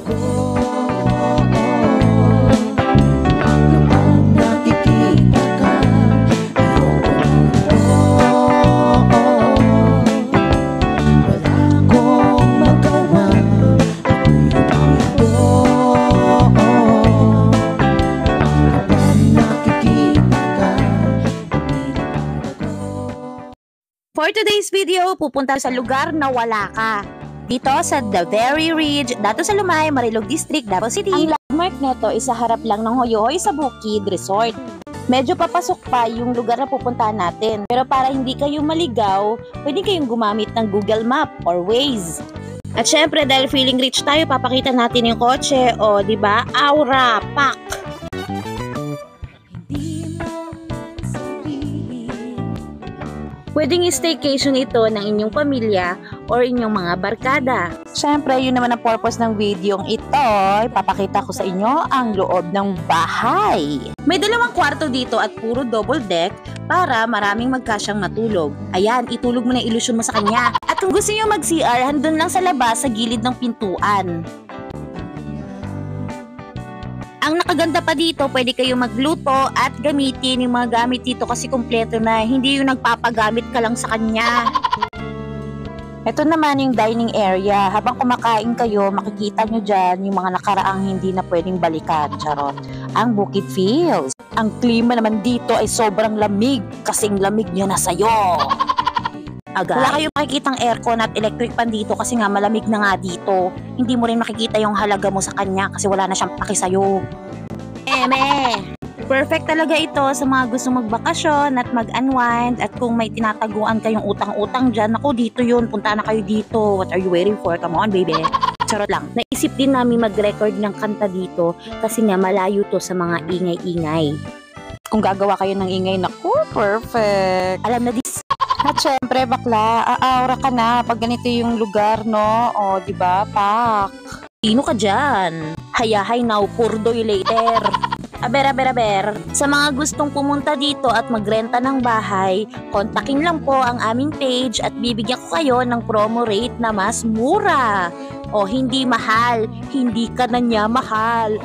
ko. Kapag nakikita ka, wala akong magawa. For today's video, pupunta sa lugar na wala ka. Dito sa The Very Ridge, dato sa Lumay, Marilog District, Davao City. Ang landmark nito is sa harap lang ng Hoyohoy sa Bukid Resort. Medyo papasok pa yung lugar na pupuntahan natin. Pero para hindi kayo maligaw, pwede kayong gumamit ng Google Map or Waze. At syempre, dahil feeling rich tayo, papakita natin yung kotse. O, diba? Aura, pak! Pwedeng staycation ito ng inyong pamilya or inyong mga barkada. Siyempre, yun naman ang purpose ng videong ito. Ipapakita ko sa inyo ang loob ng bahay. May 2 kwarto dito at puro double deck para maraming magkasyang matulog. Ayan, itulog mo na ilusyon mo sa kanya. At kung gusto nyo mag-CR, handun lang sa labas sa gilid ng pintuan. Ang nakaganda pa dito, pwede kayong magluto at gamitin yung mga gamit dito kasi kumpleto na, hindi yung nagpapagamit ka lang sa kanya. Ito naman yung dining area. Habang kumakain kayo, makikita nyo dyan yung mga nakaraang hindi na pwedeng balikan. Charot. Ang Bukid Fields. Ang klima naman dito ay sobrang lamig, kasing lamig niya na sa'yo. Agad. Wala kayong makikitang aircon at electric pan dito kasi nga malamig na nga dito. Hindi mo rin makikita yung halaga mo sa kanya kasi wala na siyang paki sa'yo. Perfect talaga ito sa mga gusto magbakasyon at mag-unwind at kung may tinataguan kayong utang-utang dyan, ako dito yun, punta na kayo dito. What are you waiting for? Come on, baby. Charot lang. Naisip din namin mag-record ng kanta dito kasi nga malayo to sa mga ingay-ingay. Kung gagawa kayo ng ingay, naku, perfect. Alam na this. At syempre, bakla, aaura ka na pag ganito yung lugar, no? O, diba, pak? Sino ka dyan? Hayahay now, purdoy later. Aber. Sa mga gustong pumunta dito at magrenta ng bahay, kontakin lang po ang aming page at bibigyan ko kayo ng promo rate na mas mura. O, hindi mahal, hindi ka na niya mahal.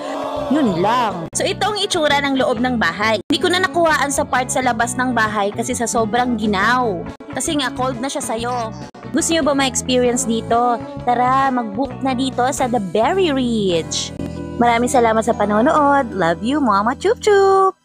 Yun lang. So ito ang itsura ng loob ng bahay. Hindi ko na nakuhaan sa part sa labas ng bahay kasi sa sobrang ginaw. Kasi nga cold na siya sa'yo. Gusto nyo ba ma-experience dito? Tara, mag-book na dito sa The Very Ridge. Maraming salamat sa panonood. Love you, Mama Chup Chup!